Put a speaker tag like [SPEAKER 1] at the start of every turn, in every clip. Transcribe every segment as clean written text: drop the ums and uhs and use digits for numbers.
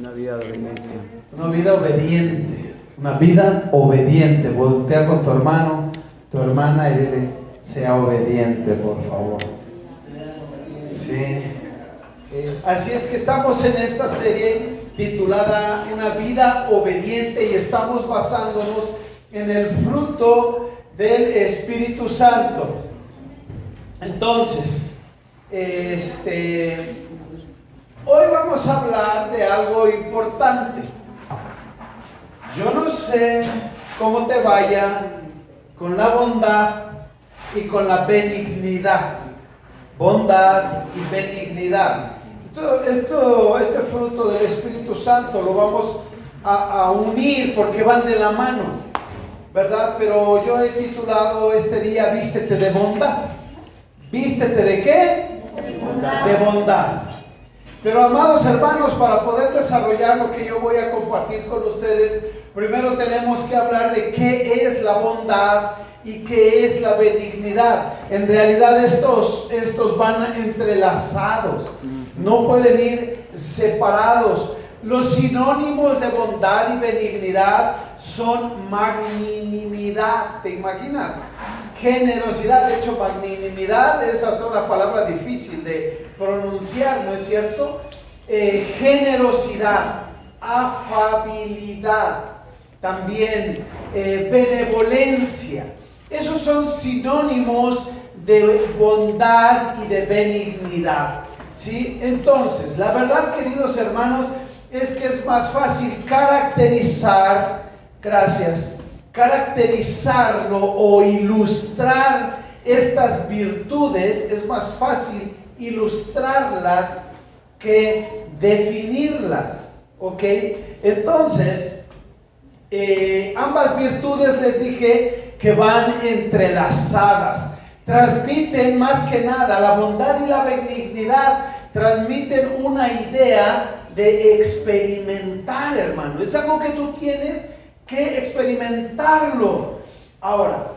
[SPEAKER 1] Una vida de obediencia.
[SPEAKER 2] Una vida obediente. Una vida obediente. Voltea con tu hermano, tu hermana y dile, sea obediente, por favor. Sí. Así es que estamos en esta serie titulada Una vida obediente y estamos basándonos en el fruto del Espíritu Santo. Entonces, hoy vamos a hablar de algo importante. Yo no sé cómo te vaya con la bondad y con la benignidad. Bondad y benignidad. Este fruto del Espíritu Santo lo vamos a unir porque van de la mano, ¿verdad? Pero yo he titulado este día Vístete de bondad. ¿Vístete de qué? De bondad. Pero amados hermanos, para poder desarrollar lo que yo voy a compartir con ustedes, primero tenemos que hablar de qué es la bondad y qué es la benignidad. En realidad estos van entrelazados, no pueden ir separados. Los sinónimos de bondad y benignidad son magnanimidad, ¿te imaginas? Generosidad, de hecho magnanimidad es hasta una palabra difícil de pronunciar, ¿no es cierto? Generosidad, afabilidad, también benevolencia. Esos son sinónimos de bondad y de benignidad, ¿sí? Entonces, la verdad, queridos hermanos, es que es más fácil caracterizarlo o ilustrar estas virtudes, es más fácil ilustrarlas que definirlas, ¿ok? Entonces, ambas virtudes les dije que van entrelazadas, transmiten más que nada, la bondad y la benignidad transmiten una idea de experimentar, hermano. Es algo que tú tienes que experimentarlo. Ahora,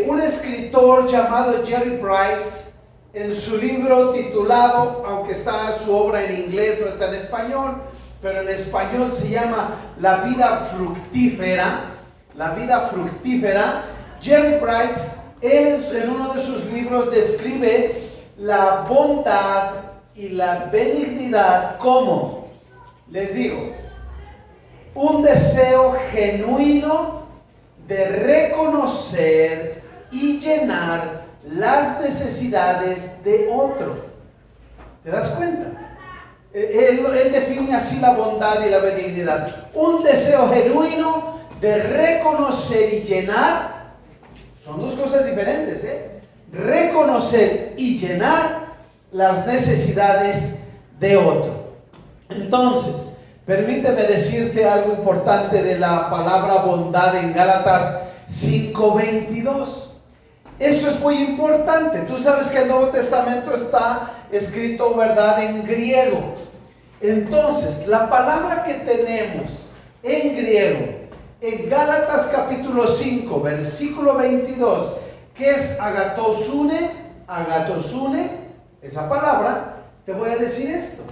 [SPEAKER 2] un escritor llamado Jerry Bridges, en su libro titulado, aunque está su obra en inglés, no está en español, pero en español se llama La vida fructífera. La vida fructífera. Jerry Bridges, él en uno de sus libros describe la bondad y la benignidad como, les digo, un deseo genuino de reconocer y llenar las necesidades de otro. ¿Te das cuenta? Él define así la bondad y la benignidad. Un deseo genuino de reconocer y llenar, son dos cosas diferentes, ¿eh? Reconocer y llenar las necesidades de otro. Entonces, permíteme decirte algo importante de la palabra bondad en Gálatas 5:22. Esto es muy importante. Tú sabes que el Nuevo Testamento está escrito, ¿verdad?, en griego. Entonces, la palabra que tenemos en griego, en Gálatas capítulo 5, versículo 22, que es agatosune, esa palabra, te voy a decir esto.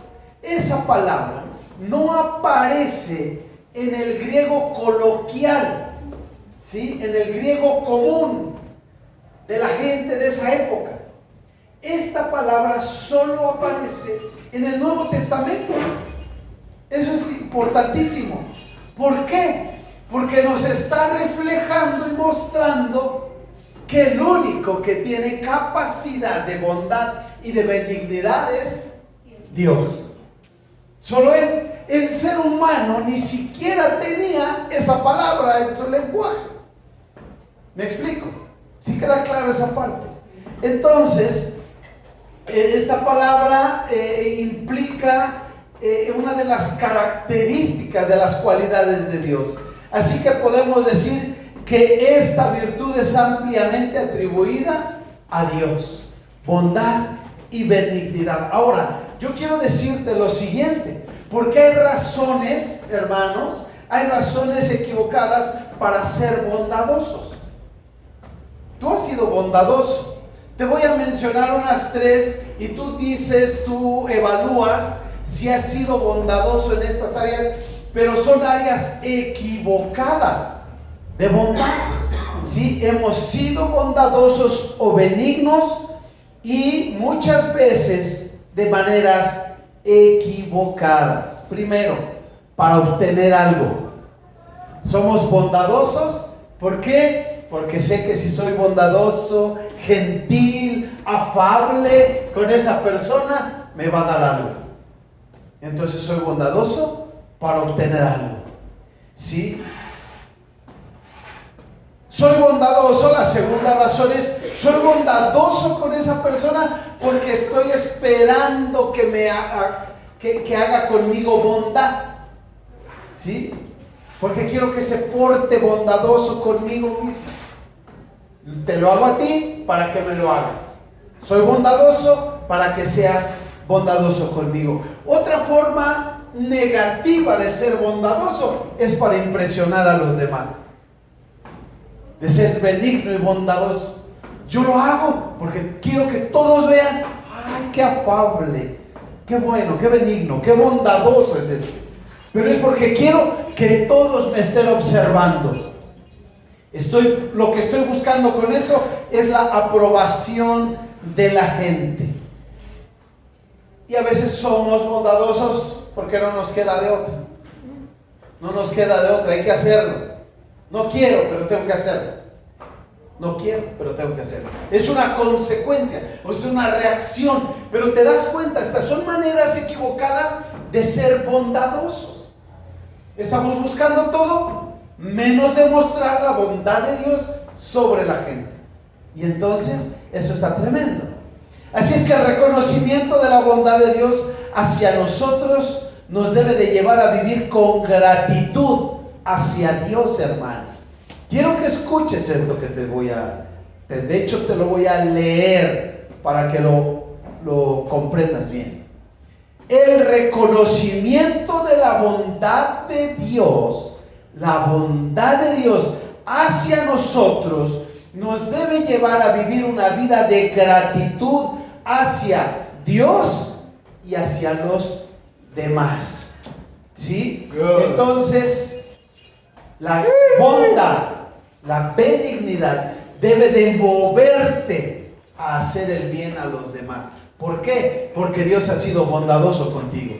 [SPEAKER 2] Esa palabra no aparece en el griego coloquial, ¿sí? En el griego común de la gente de esa época. Esta palabra solo aparece en el Nuevo Testamento. Eso es importantísimo. ¿Por qué? Porque nos está reflejando y mostrando que el único que tiene capacidad de bondad y de benignidad es Dios. Solo él, el ser humano, ni siquiera tenía esa palabra en su lenguaje. ¿Me explico? ¿Sí queda claro esa parte? Entonces, esta palabra implica una de las características de las cualidades de Dios. Así que podemos decir que esta virtud es ampliamente atribuida a Dios. Bondad y benignidad. Ahora, yo quiero decirte lo siguiente, porque hay razones, hermanos, hay razones equivocadas para ser bondadosos. Tú has sido bondadoso. Te voy a mencionar unas tres y tú dices, tú evalúas si has sido bondadoso en estas áreas, pero son áreas equivocadas de bondad. Sí, hemos sido bondadosos o benignos y muchas veces de maneras equivocadas. Primero, para obtener algo. Somos bondadosos, ¿por qué? Porque sé que si soy bondadoso, gentil, afable con esa persona, me va a dar algo. Entonces soy bondadoso para obtener algo. ¿Sí? Soy bondadoso, la segunda razón es, soy bondadoso con esa persona porque estoy esperando que me haga, que haga conmigo bondad. ¿Sí? Porque quiero que se porte bondadoso conmigo mismo. Te lo hago a ti para que me lo hagas. Soy bondadoso para que seas bondadoso conmigo. Otra forma negativa de ser bondadoso es para impresionar a los demás. De ser benigno y bondadoso. Yo lo hago porque quiero que todos vean, ay, qué afable, qué bueno, qué benigno, qué bondadoso es este. Pero es porque quiero que todos me estén observando. Lo que estoy buscando con eso es la aprobación de la gente. Y a veces somos bondadosos porque no nos queda de otra. No nos queda de otra, hay que hacerlo. No quiero, pero tengo que hacerlo. No quiero, pero tengo que hacerlo. Es una consecuencia, o es una reacción. Pero te das cuenta, estas son maneras equivocadas de ser bondadosos. Estamos buscando todo menos demostrar la bondad de Dios sobre la gente. Y entonces eso está tremendo. Así es que el reconocimiento de la bondad de Dios hacia nosotros nos debe de llevar a vivir con gratitud hacia Dios, hermano. Quiero que escuches esto que de hecho te lo voy a leer para que lo comprendas bien. El reconocimiento de la bondad de Dios, la bondad de Dios hacia nosotros, nos debe llevar a vivir una vida de gratitud hacia Dios y hacia los demás. ¿Sí? Entonces, la bondad, la benignidad debe de moverte a hacer el bien a los demás. ¿Por qué? Porque Dios ha sido bondadoso contigo.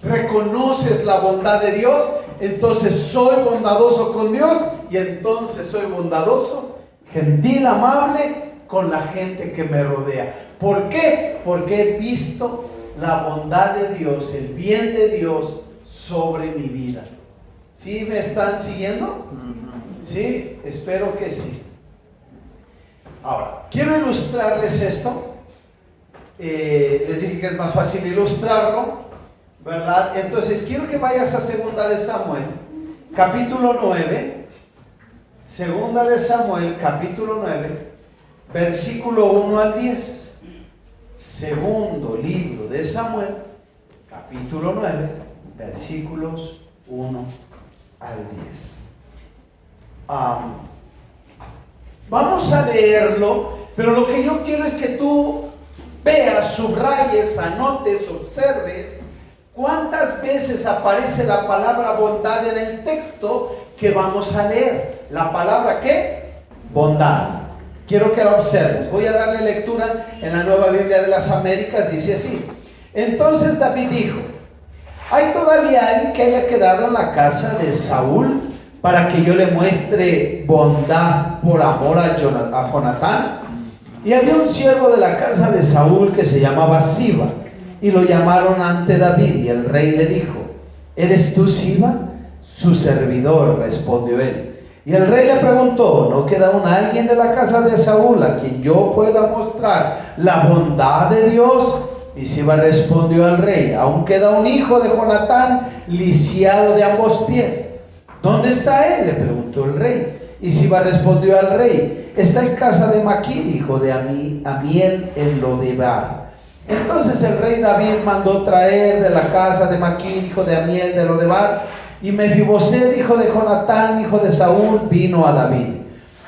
[SPEAKER 2] Reconoces la bondad de Dios, entonces soy bondadoso con Dios y entonces soy bondadoso, gentil, amable con la gente que me rodea. ¿Por qué? Porque he visto la bondad de Dios, el bien de Dios sobre mi vida. ¿Sí me están siguiendo? Sí, espero que sí. Ahora, quiero ilustrarles esto. Les dije que es más fácil ilustrarlo, ¿verdad? Entonces quiero que vayas a 2 de Samuel, capítulo 9. 2 de Samuel, capítulo 9, versículo 1 al 10. Segundo libro de Samuel, capítulo 9, versículos 1 al 10. Vamos a leerlo, pero lo que yo quiero es que tú veas, subrayes, anotes, observes cuántas veces aparece la palabra bondad en el texto que vamos a leer. La palabra ¿qué? Bondad. Quiero que la observes. Voy a darle lectura en la Nueva Biblia de las Américas. Dice así: entonces David dijo: ¿hay todavía alguien que haya quedado en la casa de Saúl para que yo le muestre bondad por amor a Jonatán? Y había un siervo de la casa de Saúl que se llamaba Siba, y lo llamaron ante David, y el rey le dijo: ¿eres tú Siba? Su servidor, respondió él. Y el rey le preguntó: ¿no queda aún alguien de la casa de Saúl a quien yo pueda mostrar la bondad de Dios? Y Siba respondió al rey: aún queda un hijo de Jonatán, lisiado de ambos pies. ¿Dónde está él?, le preguntó el rey. Y Siba respondió al rey: está en casa de Maquir, hijo de Amiel, en Lodebar. Entonces el rey David mandó traer de la casa de Maquir, hijo de Amiel, de Lodebar, y Mefiboset, hijo de Jonatán, hijo de Saúl, vino a David.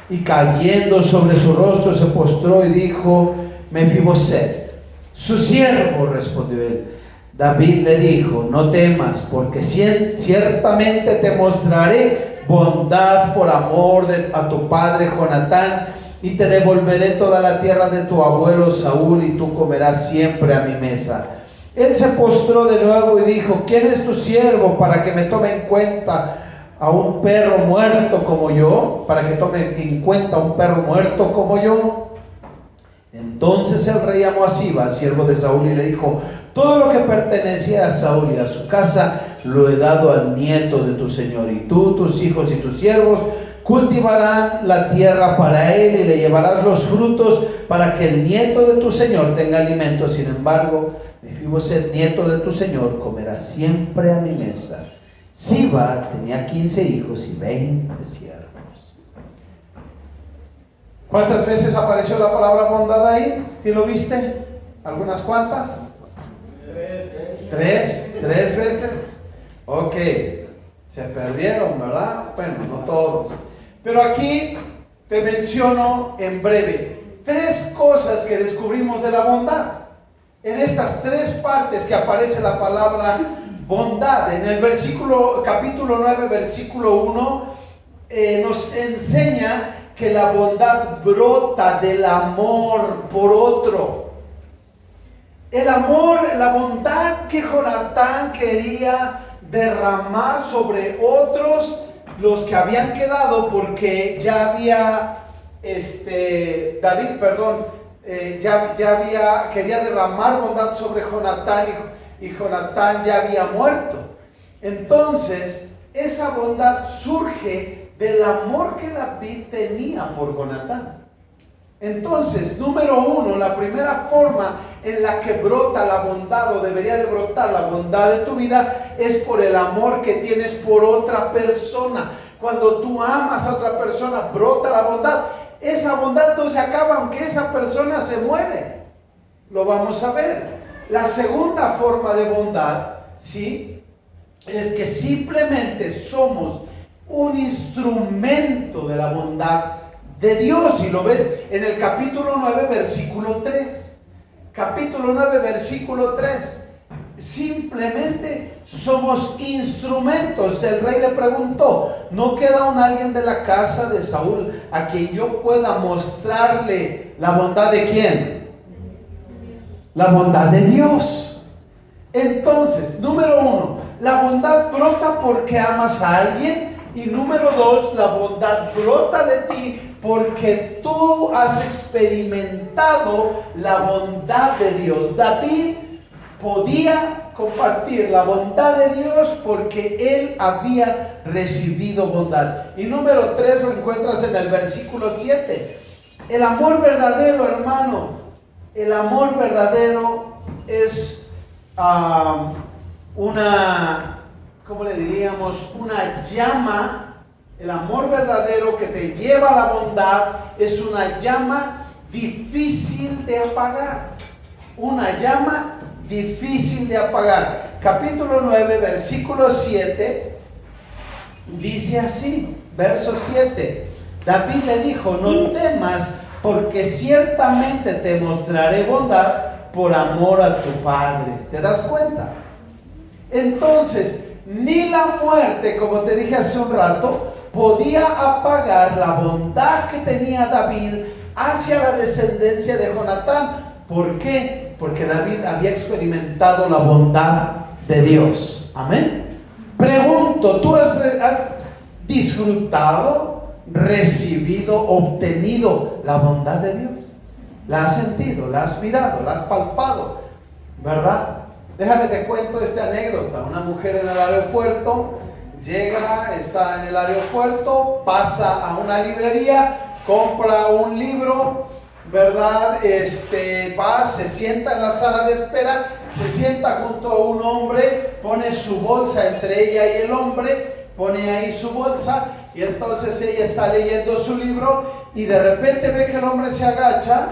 [SPEAKER 2] Y cayendo sobre su rostro se postró y dijo: Mefiboset. Su siervo, respondió él. David le dijo: no temas, porque ciertamente te mostraré bondad por amor a tu padre Jonatán, y te devolveré toda la tierra de tu abuelo Saúl, y tú comerás siempre a mi mesa. Él se postró de nuevo y dijo: ¿quién es tu siervo para que me tome en cuenta a un perro muerto como yo? Para que tome en cuenta a un perro muerto como yo. Entonces el rey llamó a Siba, siervo de Saúl, y le dijo: todo lo que pertenecía a Saúl y a su casa lo he dado al nieto de tu señor, y tú, tus hijos y tus siervos cultivarán la tierra para él, y le llevarás los frutos para que el nieto de tu señor tenga alimento. Sin embargo, Mefiboset, nieto de tu señor, comerá siempre a mi mesa. Siba tenía 15 hijos y 20 siervos. ¿Cuántas veces apareció la palabra bondad ahí? ¿Sí lo viste? ¿Algunas cuantas? ¿Tres veces? Ok, se perdieron, ¿verdad? Bueno, no todos. Pero aquí te menciono en breve 3 cosas que descubrimos de la bondad. En estas 3 partes que aparece la palabra bondad. En el capítulo 9, versículo 1, nos enseña que la bondad brota del amor por otro. El amor, la bondad que Jonatán quería derramar sobre otros, los que habían quedado, porque ya había, quería derramar bondad sobre Jonatán, y Jonatán ya había muerto. Entonces, esa bondad surge del amor que David tenía por Jonatán. Entonces, número 1, la primera forma en la que brota la bondad, o debería de brotar la bondad de tu vida, es por el amor que tienes por otra persona. Cuando tú amas a otra persona, brota la bondad. Esa bondad no se acaba aunque esa persona se muere. Lo vamos a ver. La segunda forma de bondad, ¿sí?, es que simplemente somos un instrumento de la bondad de Dios, y lo ves en el capítulo 9, versículo 3. Capítulo 9, versículo 3. Simplemente somos instrumentos. El rey le preguntó: ¿no queda aún alguien de la casa de Saúl a quien yo pueda mostrarle la bondad de quién? La bondad de Dios. Entonces, número 1, la bondad brota porque amas a alguien. Y número 2, la bondad brota de ti porque tú has experimentado la bondad de Dios. David podía compartir la bondad de Dios porque él había recibido bondad. Y número 3 lo encuentras en el versículo 7. El amor verdadero, hermano, el amor verdadero es ¿cómo le diríamos? Una llama. El amor verdadero que te lleva a la bondad es una llama difícil de apagar. Una llama difícil de apagar. Capítulo 9, versículo 7, dice así, verso 7. David le dijo: no temas, porque ciertamente te mostraré bondad por amor a tu padre. ¿Te das cuenta? Entonces, ni la muerte, como te dije hace un rato, podía apagar la bondad que tenía David hacia la descendencia de Jonatán. ¿Por qué? Porque David había experimentado la bondad de Dios. Amén. Pregunto, ¿tú has disfrutado, recibido, obtenido la bondad de Dios? ¿La has sentido? ¿La has mirado? ¿La has palpado? ¿Verdad? Déjame te cuento esta anécdota. Una mujer en el aeropuerto llega, está en el aeropuerto, pasa a una librería, compra un libro, ¿verdad? Va, se sienta en la sala de espera, se sienta junto a un hombre, pone su bolsa entre ella y el hombre, pone ahí su bolsa, y entonces ella está leyendo su libro, y de repente ve que el hombre se agacha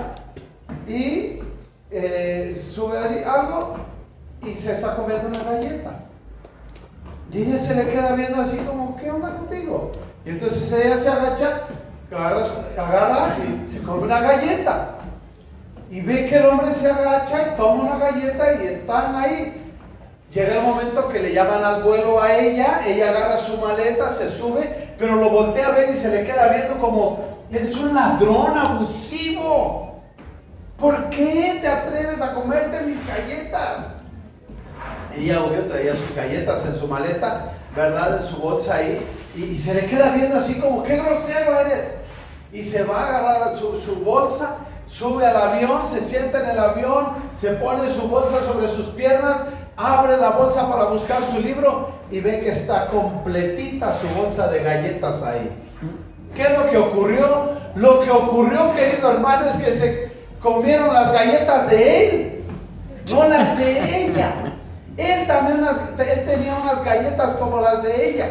[SPEAKER 2] y sube algo y se está comiendo una galleta. Y ella se le queda viendo así como: ¿qué onda contigo? Y entonces ella se agacha, agarra y se come una galleta. Y ve que el hombre se agacha y toma una galleta y están ahí. Llega el momento que le llaman al vuelo a ella agarra su maleta, se sube, pero lo voltea a ver y se le queda viendo como, eres un ladrón abusivo. ¿Por qué te atreves a comerte mis galletas? Ella obvio traía sus galletas en su maleta, ¿verdad? En su bolsa ahí, y se le queda viendo así como, qué grosero eres. Y se va a agarrar su bolsa, sube al avión, se sienta en el avión, se pone su bolsa sobre sus piernas, abre la bolsa para buscar su libro y ve que está completita su bolsa de galletas ahí. ¿Qué es lo que ocurrió? Lo que ocurrió, querido hermano, es que se comieron las galletas de él, no las de ella. Él tenía unas galletas como las de ella.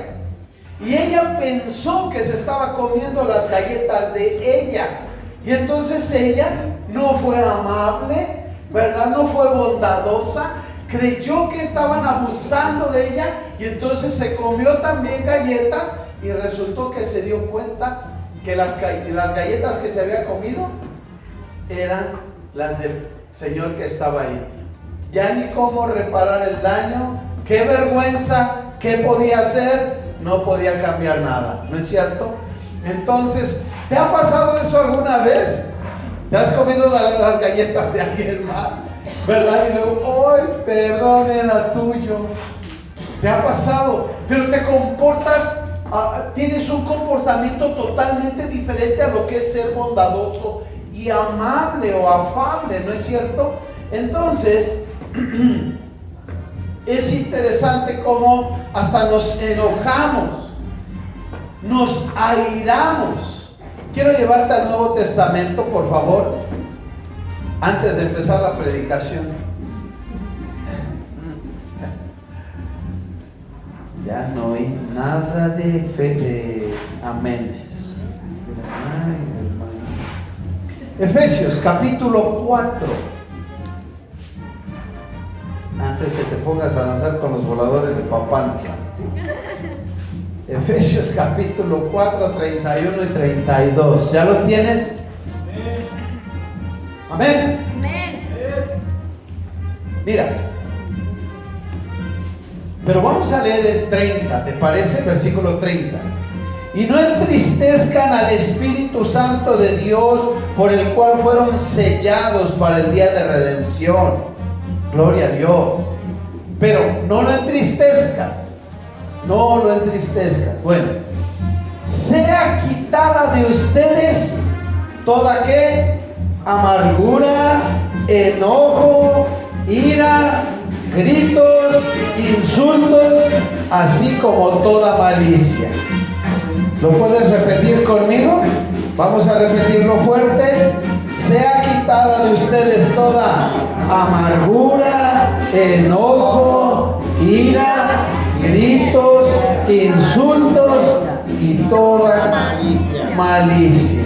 [SPEAKER 2] Y ella pensó que se estaba comiendo las galletas de ella. Y entonces ella no fue amable, ¿verdad? No fue bondadosa. Creyó que estaban abusando de ella. Y entonces se comió también galletas. Y resultó que se dio cuenta que las galletas que se había comido eran las del señor que estaba ahí. Ya ni cómo reparar el daño. Qué vergüenza. ¿Qué podía hacer? No podía cambiar nada, ¿no es cierto? Entonces, ¿te ha pasado eso alguna vez? ¿Te has comido las galletas de alguien más? ¿Verdad? Y luego, ¡ay, perdón, era tuyo! ¿Te ha pasado? Pero te comportas, tienes un comportamiento totalmente diferente a lo que es ser bondadoso y amable o afable, ¿no es cierto? Entonces, es interesante cómo hasta nos enojamos, nos airamos. Quiero llevarte al Nuevo Testamento, por favor, antes de empezar la predicación. Ya no hay nada de fe de aménes. Efesios capítulo 4. Antes que te pongas a danzar con los voladores de Papantla. Efesios capítulo 4, 31 y 32. ¿Ya lo tienes? Amén. Amén. Mira. Pero vamos a leer el 30, ¿te parece? Versículo 30. Y no entristezcan al Espíritu Santo de Dios, por el cual fueron sellados para el día de redención. Gloria a Dios. Pero no lo entristezcas. No lo entristezcas. Bueno, sea quitada de ustedes toda ¿qué? Amargura, enojo, ira, gritos, insultos, así como toda malicia. ¿Lo puedes repetir conmigo? Vamos a repetirlo fuerte. Sea quitada de ustedes toda amargura, enojo, ira, gritos, insultos y toda malicia.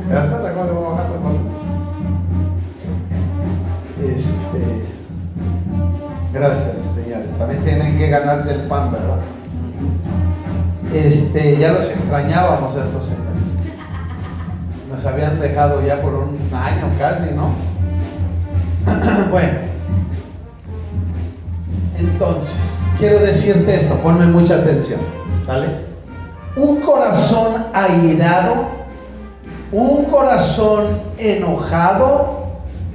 [SPEAKER 2] ¿Te das cuenta cómo le voy bajando el volumen? Gracias, señores. También tienen que ganarse el pan, ¿verdad? Ya los extrañábamos a estos señores. Nos habían dejado ya por un año casi, ¿no? Bueno, entonces, quiero decirte esto, ponme mucha atención, ¿sale? Un corazón airado, un corazón enojado,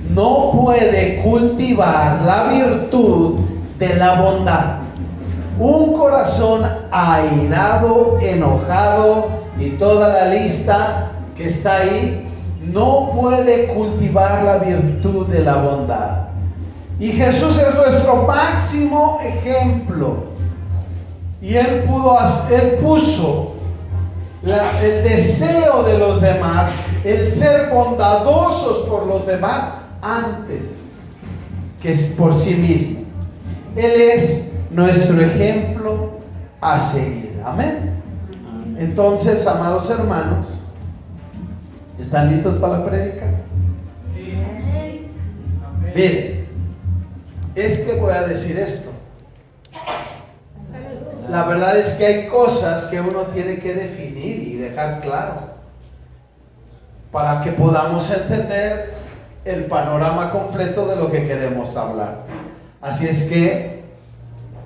[SPEAKER 2] no puede cultivar la virtud de la bondad. Un corazón airado, enojado y toda la lista que está ahí, no puede cultivar la virtud de la bondad. Y Jesús es nuestro máximo ejemplo. Y Él puso el deseo de los demás, el ser bondadosos por los demás, antes que por sí mismo. Él es nuestro ejemplo a seguir. Amén. Entonces, amados hermanos, ¿están listos para la prédica? Bien, es que voy a decir esto. La verdad es que hay cosas que uno tiene que definir y dejar claro para que podamos entender el panorama completo de lo que queremos hablar. Así es que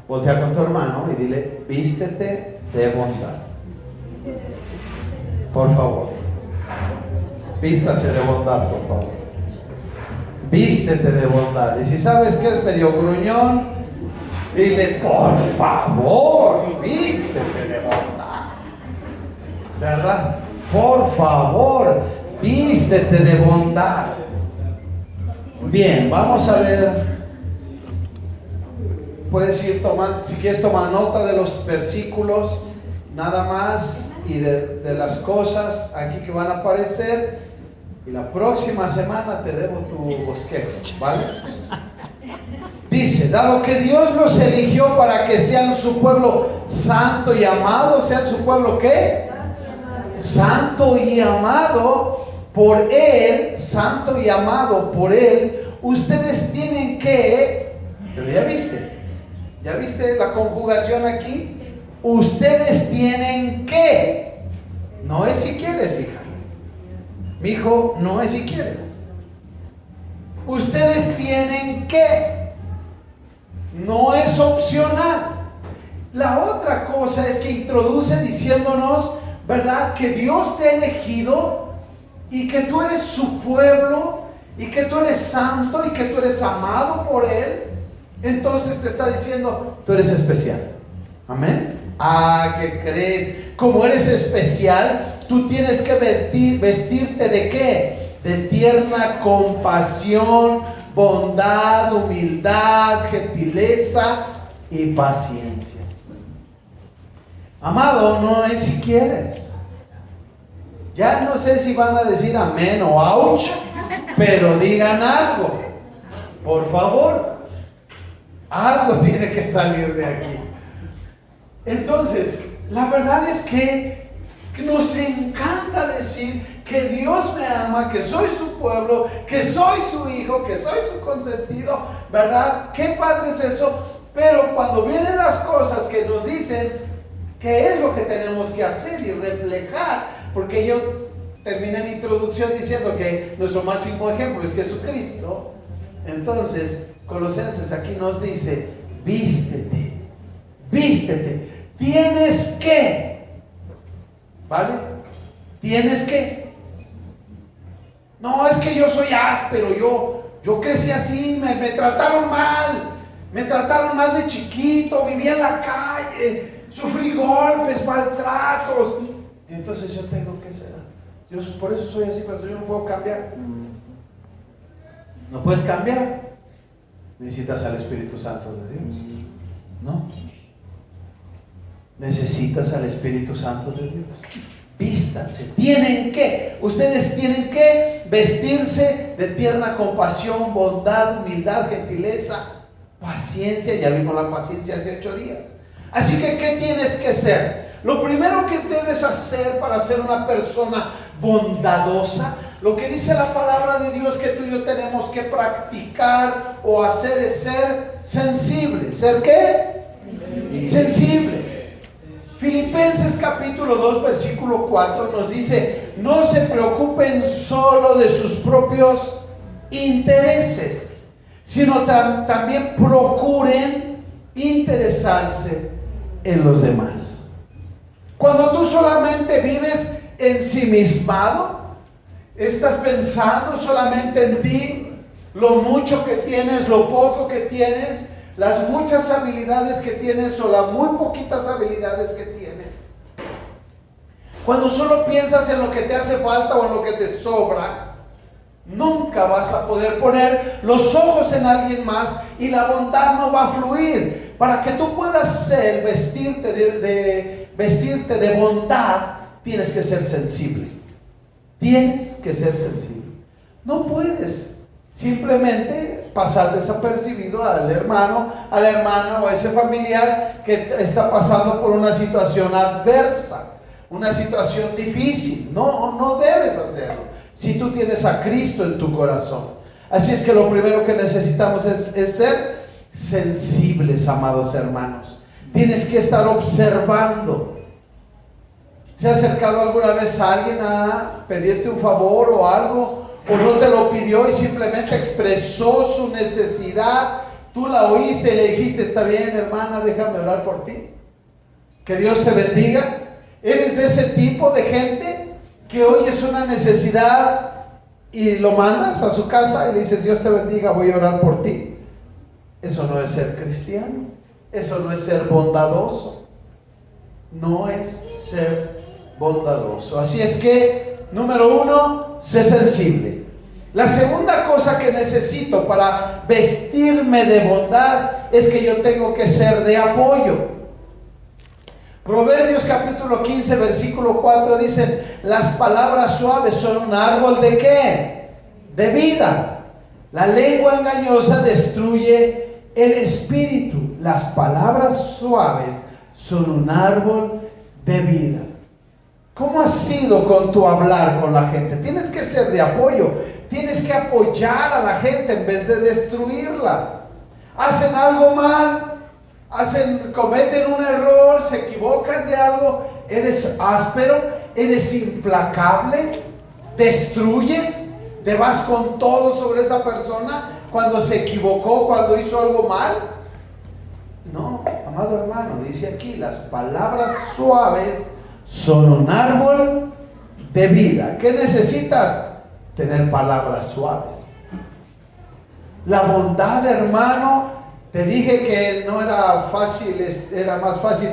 [SPEAKER 2] voltea con tu hermano y dile: vístete de bondad. Por favor, vístase de bondad, por favor. Vístete de bondad. Y si sabes que es medio gruñón, dile: por favor, vístete de bondad. ¿Verdad? Por favor, vístete de bondad. Bien, vamos a ver. Puedes ir tomando, si quieres tomar nota de los versículos, nada más, y de las cosas aquí que van a aparecer. Y la próxima semana te debo tu bosquejo, ¿vale? Dice: dado que Dios los eligió para que sean su pueblo santo y amado. ¿Sean su pueblo qué? Santo y amado por Él. Santo y amado por Él. Ustedes tienen que... Pero ¿ya viste la conjugación aquí? Ustedes tienen que. No es si quieres, mija. Mijo, no es si quieres. Ustedes tienen que. No es opcional. La otra cosa es que introduce diciéndonos, ¿verdad?, que Dios te ha elegido y que tú eres su pueblo y que tú eres santo y que tú eres amado por Él. Entonces te está diciendo: tú eres especial. Amén. ¿Qué crees? Como eres especial, tú tienes que vestirte ¿de qué? De tierna compasión, bondad, humildad, gentileza y paciencia. Amado, no es si quieres. Ya no sé si van a decir amén o ouch, pero digan algo, por favor. Algo tiene que salir de aquí. Entonces, la verdad es que nos encanta decir que Dios me ama, que soy su pueblo, que soy su hijo, que soy su consentido, ¿verdad? Qué padre es eso. Pero cuando vienen las cosas que nos dicen qué es lo que tenemos que hacer y reflejar, porque yo terminé mi introducción diciendo que nuestro máximo ejemplo es Jesucristo. Entonces, Colosenses aquí nos dice: vístete, vístete, tienes que, ¿vale? Tienes que. No, es que yo soy áspero, yo crecí así, me trataron mal de chiquito, vivía en la calle, sufrí golpes, maltratos, entonces yo tengo que ser, yo por eso soy así, pero yo no puedo cambiar. No puedes cambiar. Necesitas al Espíritu Santo de Dios, ¿no? Necesitas al Espíritu Santo de Dios. Vístanse, ustedes tienen que vestirse de tierna compasión, bondad, humildad, gentileza, paciencia. Ya vimos la paciencia hace 8 días. Así que, ¿qué tienes que ser? Lo primero que debes hacer para ser una persona bondadosa, lo que dice la palabra de Dios que tú y yo tenemos que practicar o hacer, es ser sensible. ¿Ser qué? Sensible. Filipenses capítulo 2 versículo 4 nos dice: no se preocupen solo de sus propios intereses, sino también procuren interesarse en los demás. Cuando tú solamente vives ensimismado, estás pensando solamente en ti, lo mucho que tienes, lo poco que tienes, las muchas habilidades que tienes o las muy poquitas habilidades que tienes. Cuando solo piensas en lo que te hace falta o en lo que te sobra, nunca vas a poder poner los ojos en alguien más y la bondad no va a fluir. Para que tú puedas vestirte de bondad, tienes que ser sensible. Tienes que ser sensible. No puedes simplemente pasar desapercibido al hermano, a la hermana o a ese familiar que está pasando por una situación adversa, una situación difícil. No debes hacerlo si tú tienes a Cristo en tu corazón. Así es que lo primero que necesitamos es ser sensibles, amados hermanos. Tienes que estar observando. ¿Se ha acercado alguna vez a alguien a pedirte un favor o algo? ¿O no te lo pidió y simplemente expresó su necesidad? Tú la oíste y le dijiste, está bien, hermana, déjame orar por ti. Que Dios te bendiga. ¿Eres de ese tipo de gente que oyes una necesidad y lo mandas a su casa y le dices, Dios te bendiga, voy a orar por ti? Eso no es ser cristiano. Eso no es ser bondadoso. No es ser bondadoso. Así es que, número 1, sé sensible. La segunda cosa que necesito para vestirme de bondad es que yo tengo que ser de apoyo. Proverbios capítulo 15 versículo 4 dice, las palabras suaves son un árbol ¿de qué? De vida. La lengua engañosa destruye el espíritu. Las palabras suaves son un árbol de vida. ¿Cómo has sido con tu hablar con la gente? Tienes que ser de apoyo. Tienes que apoyar a la gente en vez de destruirla. Hacen algo mal, cometen un error, se equivocan de algo. Eres áspero, eres implacable, destruyes, te vas con todo sobre esa persona cuando se equivocó, cuando hizo algo mal. No, amado hermano, dice aquí, las palabras suaves son un árbol de vida. ¿Qué necesitas? Tener palabras suaves. La bondad, hermano, te dije que no era fácil, era más fácil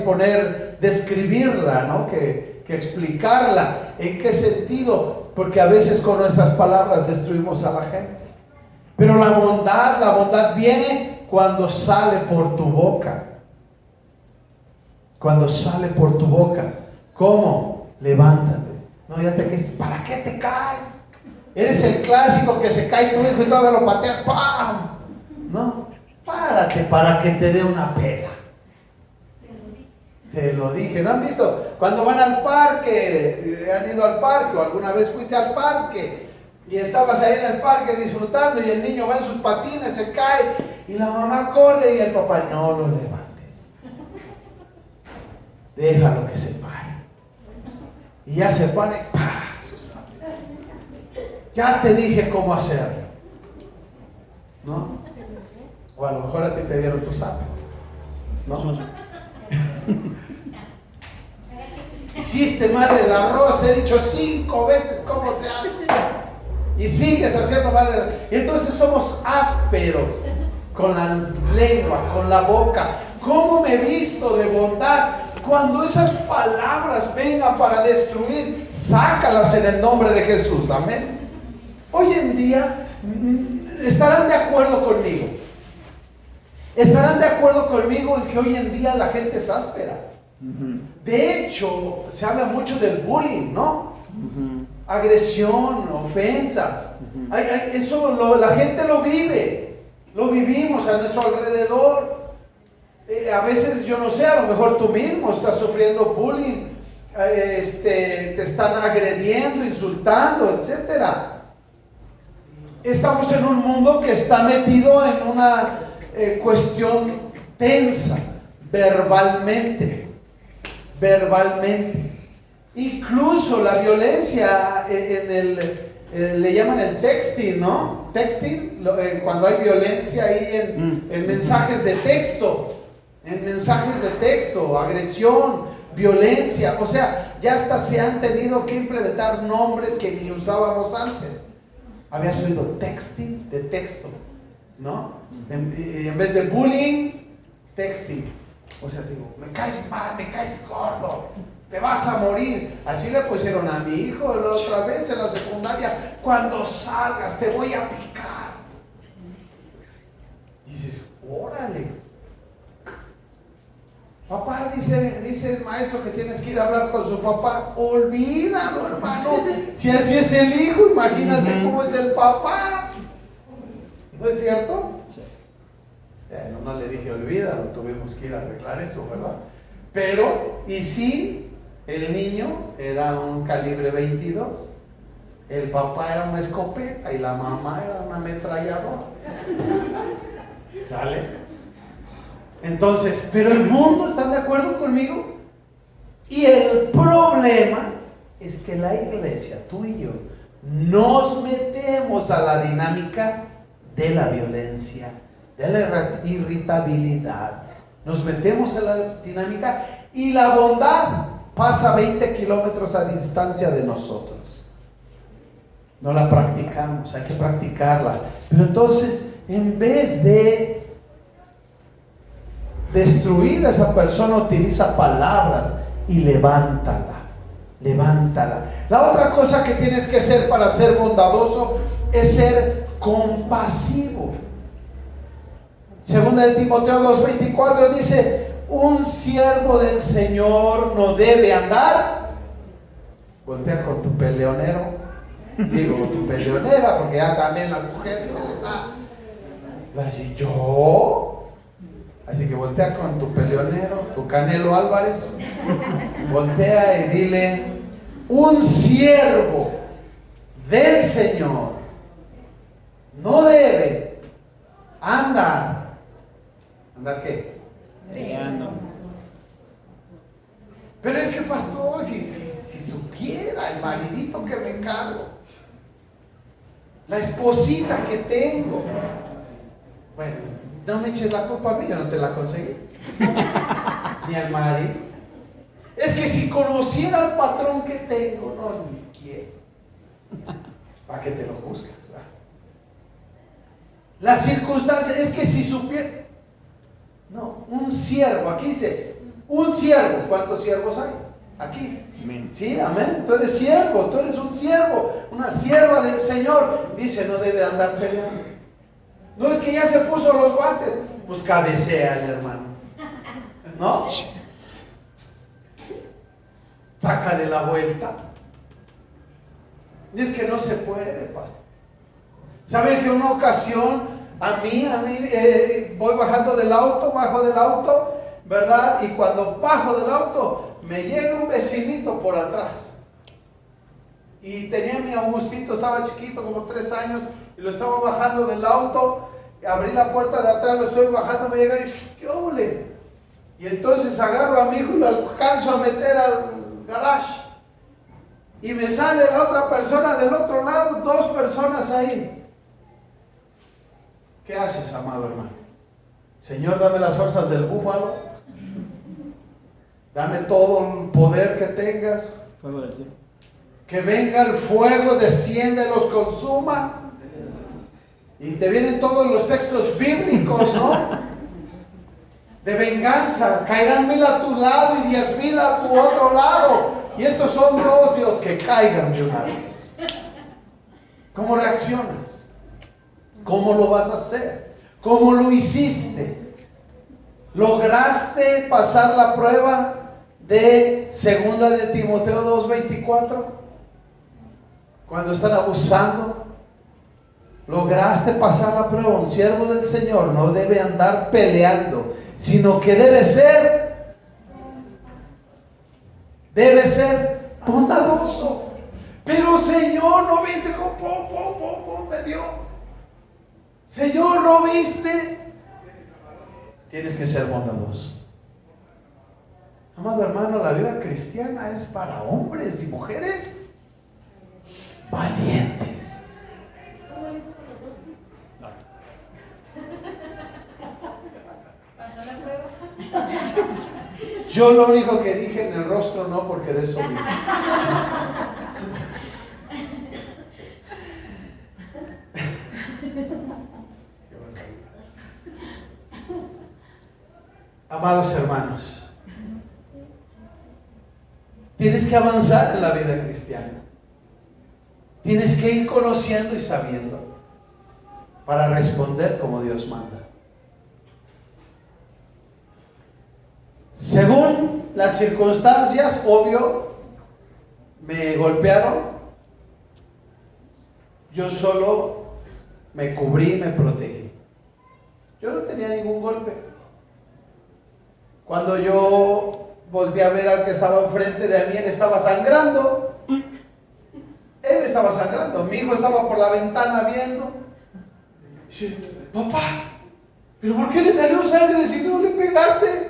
[SPEAKER 2] describirla, ¿no? que explicarla. ¿En qué sentido? Porque a veces con nuestras palabras destruimos a la gente. Pero la bondad viene cuando sale por tu boca. Cuando sale por tu boca. ¿Cómo? Levántate. No, ya te caes. ¿Para qué te caes? Eres el clásico que se cae tu hijo y todavía lo pateas. ¡Pam! No, párate para que te dé una pela. Te lo dije. ¿No han visto? Cuando van al parque, han ido al parque o alguna vez fuiste al parque y estabas ahí en el parque disfrutando y el niño va en sus patines, se cae y la mamá corre y el papá, no lo levantes. Déjalo que se pare. Y ya se pare. ¡Pah! Ya te dije cómo hacerlo, ¿no? O a lo mejor a ti te dieron tu sapo, ¿no? Hiciste mal el arroz, te he dicho 5 veces cómo se hace y sigues haciendo mal. Y entonces somos ásperos con la lengua, con la boca. ¿Cómo me visto de bondad? Cuando esas palabras vengan para destruir, sácalas en el nombre de Jesús, amén. Hoy en día, estarán de acuerdo conmigo. Estarán de acuerdo conmigo en que hoy en día la gente es áspera. De hecho, se habla mucho del bullying, ¿no? Agresión, ofensas. Eso la gente lo vive. Lo vivimos a nuestro alrededor. A veces, yo no sé, a lo mejor tú mismo estás sufriendo bullying. Te están agrediendo, insultando, etcétera. Estamos en un mundo que está metido en una cuestión tensa, verbalmente. Incluso la violencia le llaman el texting, ¿no? Texting, cuando hay violencia ahí en mensajes de texto. En mensajes de texto, agresión, violencia. O sea, ya hasta se han tenido que implementar nombres que ni usábamos antes. Habías oído texting de texto, ¿no? En vez de bullying, texting. O sea, digo, me caes mal, me caes gordo, te vas a morir. Así le pusieron a mi hijo la otra vez en la secundaria. Cuando salgas te voy a picar. Dices, órale. Papá, dice el maestro que tienes que ir a hablar con su papá. Olvídalo, hermano. Si así es el hijo, imagínate cómo es el papá. ¿No es cierto? Sí. No le dije olvídalo, tuvimos que ir a arreglar eso, ¿verdad? Pero, ¿y si el niño era un calibre 22? El papá era una escopeta y la mamá era una ametralladora. ¿Sale? Entonces, pero el mundo, ¿están de acuerdo conmigo? Y el problema es que la iglesia, tú y yo, nos metemos a la dinámica de la violencia, de la irritabilidad. Nos metemos a la dinámica y la bondad pasa 20 kilómetros a distancia de nosotros. No la practicamos, hay que practicarla. Pero entonces, en vez de destruir a esa persona, utiliza palabras y levántala. La otra cosa que tienes que hacer para ser bondadoso es ser compasivo. Segunda de Timoteo 2:24 dice: un siervo del Señor no debe andar. Voltea con tu peleonero, digo tu peleonera, porque ya también las mujeres se les da. ¿Y yo? Así que voltea con tu peleonero, tu Canelo Álvarez, voltea y dile: un siervo del Señor no debe andar. ¿Andar qué?
[SPEAKER 1] Peleando.
[SPEAKER 2] Pero es que, pastor, si supiera el maridito que me cargo, la esposita que tengo. Bueno, no me eches la culpa a mí, yo no te la conseguí. Ni al marido. Es que si conociera al patrón que tengo, no, ni quiero. ¿Para qué te lo buscas? ¿Va? Las circunstancias, es que si supiera. No, un siervo, aquí dice, un siervo. ¿Cuántos siervos hay? Aquí.
[SPEAKER 1] Amén.
[SPEAKER 2] Sí, amén. Tú eres siervo, tú eres un siervo, una sierva del Señor. Dice, no debe andar peleando. No es que ya se puso los guantes, pues cabecea el hermano, ¿no? Sácale la vuelta. Y es que no se puede, pastor. ¿Saben que una ocasión a mí voy bajando del auto, bajo del auto, ¿verdad? Y cuando bajo del auto, me llega un vecinito por atrás. Y tenía mi Augustito, estaba chiquito, como 3 años, y lo estaba bajando del auto, abrí la puerta de atrás, lo estoy bajando, me llega y ¿qué ole? Y entonces agarro a mi hijo y lo alcanzo a meter al garage. Y me sale la otra persona del otro lado, 2 personas ahí. ¿Qué haces, amado hermano? Señor, dame las fuerzas del búfalo. Dame todo el poder que tengas.
[SPEAKER 1] Fuego del cielo.
[SPEAKER 2] Que venga el fuego, descienda y los consuma. Y te vienen todos los textos bíblicos, ¿no? De venganza. Caerán 1000 a tu lado y 10,000 a tu otro lado. Y estos son 2 Dios que caigan de una vez. ¿Cómo reaccionas? ¿Cómo lo vas a hacer? ¿Cómo lo hiciste? ¿Lograste pasar la prueba de segunda de Timoteo 2:24? Cuando están abusando, ¿lograste pasar la prueba? Un siervo del Señor no debe andar peleando, sino que debe ser bondadoso. Pero Señor, ¿no viste cómo me dio? Señor, ¿no viste? Tienes que ser bondadoso. Amado hermano, la vida cristiana es para hombres y mujeres valientes.
[SPEAKER 3] ¿Pasó la prueba?
[SPEAKER 2] Yo lo único que dije, en el rostro no, porque de eso vivo. Amados hermanos, tienes que avanzar en la vida cristiana. Tienes que ir conociendo y sabiendo para responder como Dios manda. Según las circunstancias, obvio, me golpearon. Yo solo me cubrí, me protegí. Yo no tenía ningún golpe. Cuando yo volteé a ver al que estaba enfrente de mí, él estaba sangrando. Él estaba sangrando. Mi hijo estaba por la ventana viendo. Dice, papá, ¿pero por qué le salió sangre si no le pegaste?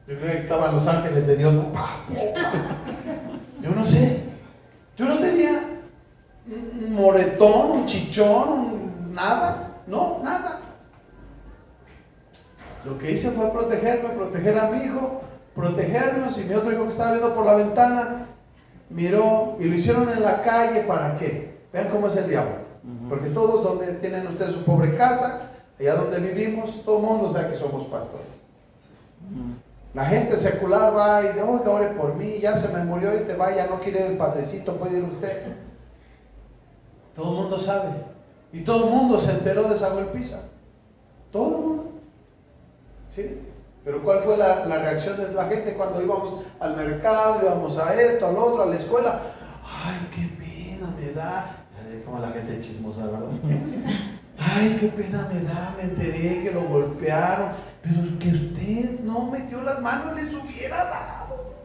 [SPEAKER 2] Yo creo que estaban los ángeles de Dios. Yo no sé. Yo no tenía un moretón, un chichón, nada. No, nada. Lo que hice fue protegerme, proteger a mi hijo, protegernos. Y mi otro hijo que estaba viendo por la ventana miró y lo hicieron en la calle. ¿Para qué? Vean cómo es el diablo. Porque todos donde tienen ustedes su pobre casa, allá donde vivimos, todo el mundo sabe que somos pastores. La gente secular va y dice, oiga, ore por mí, ya se me murió ya no quiere ir el padrecito, puede ir usted. Todo el mundo sabe. Y todo el mundo se enteró de esa golpiza. Todo el mundo. ¿Sí? Pero ¿cuál fue la reacción de la gente cuando íbamos al mercado, íbamos a esto, al otro, a la escuela? Ay, qué pena me da. Como la gente chismosa, ¿verdad? Ay, qué pena me da, me enteré que lo golpearon, pero que usted no metió las manos, les hubiera dado.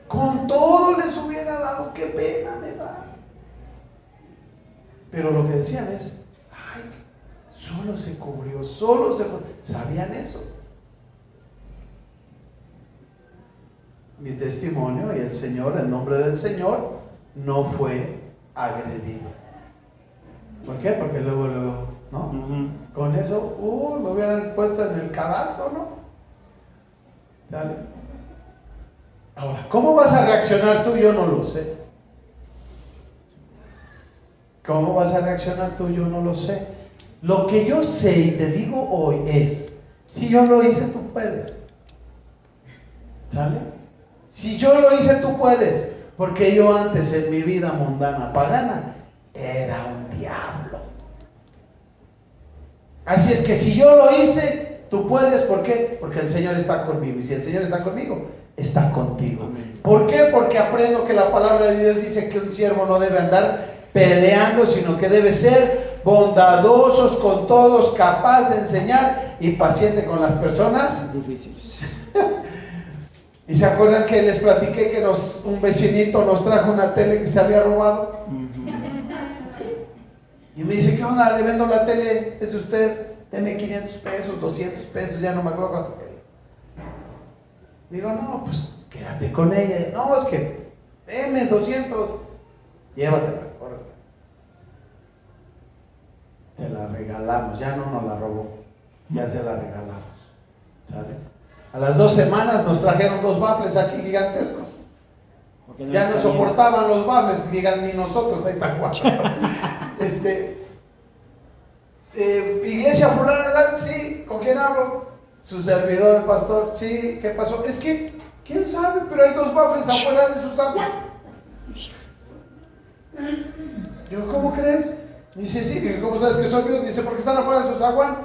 [SPEAKER 2] Con todo les hubiera dado, qué pena me da. Pero lo que decían es, ay, solo se cubrió, ¿sabían eso? Mi testimonio y el nombre del Señor no fue agredido. ¿Por qué? Porque luego, ¿no? Con eso, me hubieran puesto en el cadalso, ¿no? ¿Sale? Ahora, ¿cómo vas a reaccionar tú? Yo no lo sé. ¿Cómo vas a reaccionar tú? Yo no lo sé. Lo que yo sé y te digo hoy es, si yo lo hice, tú puedes. ¿Sale? Si yo lo hice, tú puedes. Porque yo antes en mi vida mundana pagana era un diablo. Así es que si yo lo hice, tú puedes. ¿Por qué? Porque el Señor está conmigo. Y si el Señor está conmigo, está contigo. ¿Por qué? Porque aprendo que la palabra de Dios dice que un siervo no debe andar peleando, sino que debe ser bondadosos con todos, capaz de enseñar y paciente con las personas
[SPEAKER 1] difíciles.
[SPEAKER 2] ¿Y se acuerdan que les platiqué que un vecinito nos trajo una tele que se había robado? Y me dice, ¿qué onda? Le vendo la tele, es de usted, deme 500 pesos, 200 pesos, ya no me acuerdo cuánto quería. Digo, no, pues quédate con ella. No, es que, deme 200, llévatela, córrela. Se la regalamos, ya no nos la robó, ya se la regalamos, ¿sale? A las 2 semanas nos trajeron 2 baffles aquí gigantescos. Ya no soportaban los baffles, ni nosotros, ahí están guapos. Iglesia fulana, sí, ¿con quién hablo? Su servidor, el pastor, sí, ¿qué pasó? Es que, ¿quién sabe? Pero hay 2 baffles afuera de su zaguán. Yo, ¿cómo crees? Dice, sí, ¿cómo sabes que son míos? Dice, porque están afuera de su zaguán.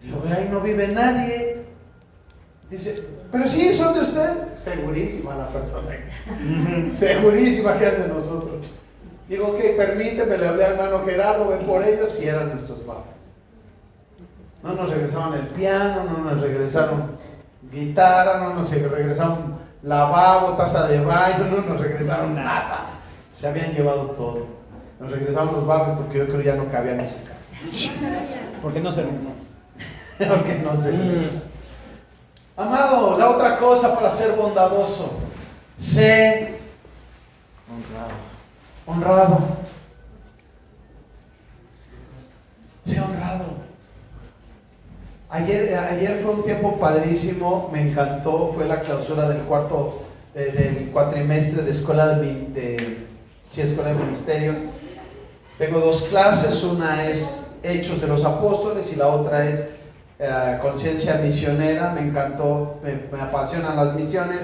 [SPEAKER 2] Digo, ahí no vive nadie. Dice, pero sí, son de usted. Segurísima la persona. Segurísima que es de nosotros. Digo, ok, permíteme, le hablé al hermano Gerardo, ven por ellos, y eran nuestros baffles. No nos regresaron el piano, no nos regresaron guitarra, no nos regresaron lavabo, taza de baño, no nos regresaron nada. Se habían llevado todo. Nos regresaron los baffles porque yo creo que ya no cabían en su casa.
[SPEAKER 1] Porque no se arruinó.
[SPEAKER 2] Porque no se Amado, la otra cosa para ser bondadoso, sé honrado. Sé honrado. Ayer fue un tiempo padrísimo, me encantó, fue la clausura del cuatrimestre de escuela de ministerios. Tengo 2 clases, una es Hechos de los Apóstoles y la otra es Conciencia Misionera. Me encantó, me apasionan las misiones.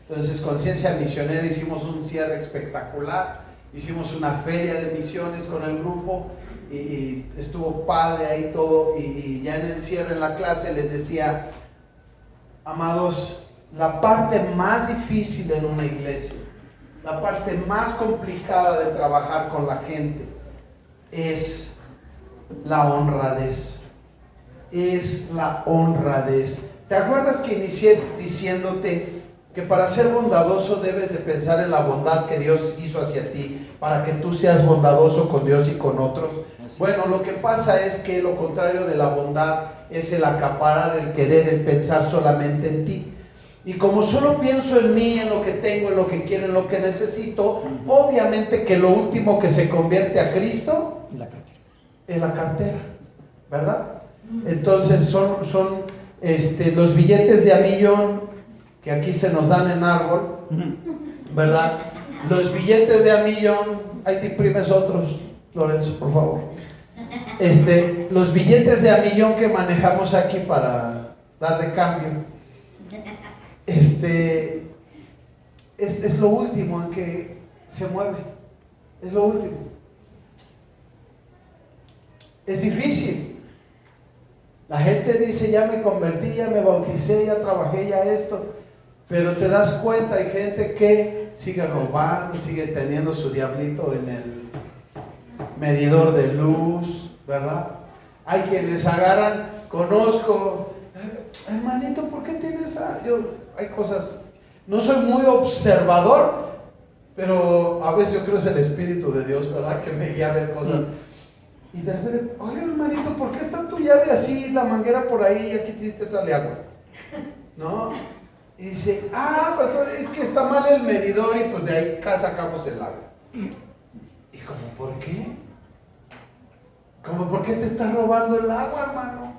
[SPEAKER 2] Entonces, Conciencia Misionera, hicimos un cierre espectacular, hicimos una feria de misiones con el grupo y estuvo padre ahí todo. Y ya en el cierre en la clase les decía, amados, la parte más difícil en una iglesia, la parte más complicada de trabajar con la gente es la honradez. Es la honradez. ¿Te acuerdas que inicié diciéndote que que para ser bondadoso debes de pensar en la bondad que Dios hizo hacia ti, para que tú seas bondadoso con Dios y con otros. Bueno, lo que pasa es que lo contrario de la bondad es el acaparar, el querer, el pensar solamente en ti. Y como solo pienso en mí, en lo que tengo, en lo que quiero, en lo que necesito, obviamente que lo último que se convierte a Cristo es la cartera, ¿verdad? Entonces son los billetes de $1,000,000 que aquí se nos dan en árbol, ¿verdad? Los billetes de $1,000,000, ahí te imprimes otros, Lorenzo, por favor. Los billetes de $1,000,000 que manejamos aquí para dar de cambio, es lo último en que se mueve, es lo último. Es difícil. La gente dice, ya me convertí, ya me bauticé, ya trabajé, ya esto. Pero te das cuenta, hay gente que sigue robando, sigue teniendo su diablito en el medidor de luz, ¿verdad? Hay quienes agarran, conozco, hermanito, ¿por qué tienes hay cosas, no soy muy observador, pero a veces yo creo que es el Espíritu de Dios, ¿verdad? Que me guía a ver cosas. Y de repente, oye, hermanito, ¿por qué está tu llave así, la manguera por ahí y aquí te sale agua? ¿No? Y dice, pastor, es que está mal el medidor y pues de ahí sacamos el agua. ¿Y cómo por qué? ¿Cómo por qué te está robando el agua, hermano?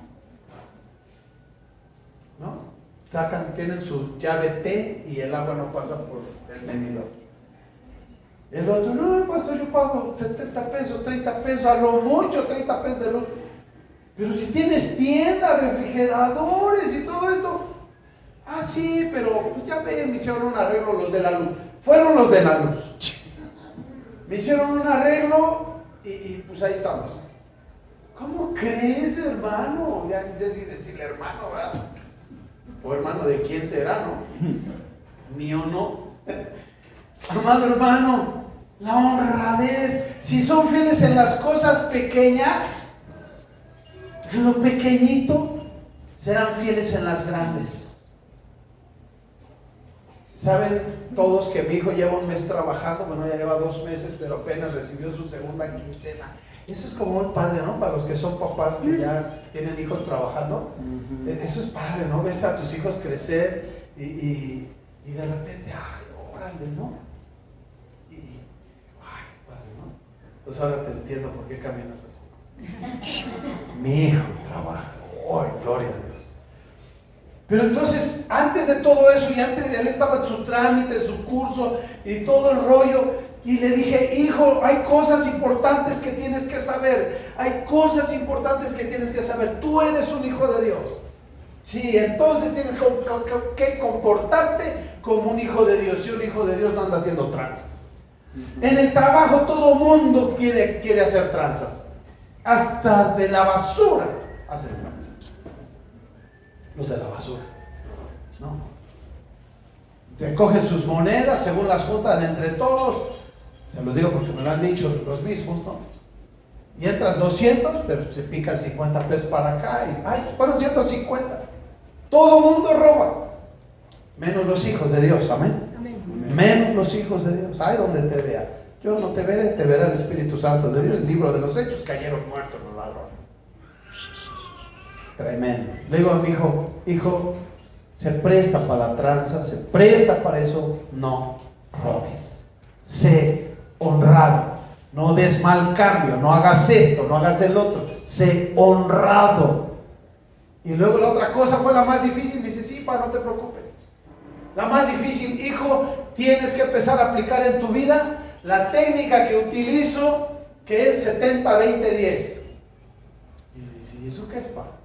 [SPEAKER 2] ¿No? Tienen su llave T y el agua no pasa por el medidor. El otro, no, pastor, yo pago 70 pesos, 30 pesos, a lo mucho 30 pesos de luz. Pero si tienes tiendas, refrigeradores y todo esto. Sí, pero pues ya me hicieron un arreglo los de la luz. Fueron los de la luz. Me hicieron un arreglo y pues ahí estamos. ¿Cómo crees, hermano? Ya ni sé si decirle hermano, ¿verdad? O hermano de quién será, ¿no? Mío no. Amado hermano, la honradez, si son fieles en las cosas pequeñas, en lo pequeñito, serán fieles en las grandes. Saben todos que mi hijo lleva un mes trabajando, bueno, ya lleva 2 meses, pero apenas recibió su segunda quincena. Eso es como un padre, ¿no? Para los que son papás que ya tienen hijos trabajando, eso es padre, ¿no? Ves a tus hijos crecer y de repente, órale, ¿no? Padre, ¿no? Pues ahora te entiendo por qué caminas así. Mi hijo trabaja, gloria a Dios. Pero entonces, antes de todo eso, y antes de él estaba en su trámite, en su curso y todo el rollo, y le dije, hijo, hay cosas importantes que tienes que saber, hay cosas importantes que tienes que saber, tú eres un hijo de Dios. Sí, entonces tienes que comportarte como un hijo de Dios, y un hijo de Dios no anda haciendo tranzas. En el trabajo todo mundo quiere hacer tranzas, hasta de la basura hacen tranzas. Los de la basura, ¿no? Recogen sus monedas, según las juntan entre todos, se los digo porque me lo han dicho los mismos, ¿no? Y entran 200, pero se pican 50 pesos para acá y fueron 150. Todo mundo roba, menos los hijos de Dios, amén. Menos los hijos de Dios, donde te vea. Yo no te veré, te verá el Espíritu Santo de Dios. El libro de los Hechos, cayeron muertos los ladrones. Tremendo. Le digo a mi hijo, se presta para la tranza, se presta para eso, no robes. Sé honrado, no des mal cambio, no hagas esto, no hagas el otro, sé honrado. Y luego la otra cosa fue la más difícil, me dice, sí, no te preocupes. La más difícil, hijo, tienes que empezar a aplicar en tu vida la técnica que utilizo, que es 70-20-10. Y me dice, ¿y eso qué es, pa?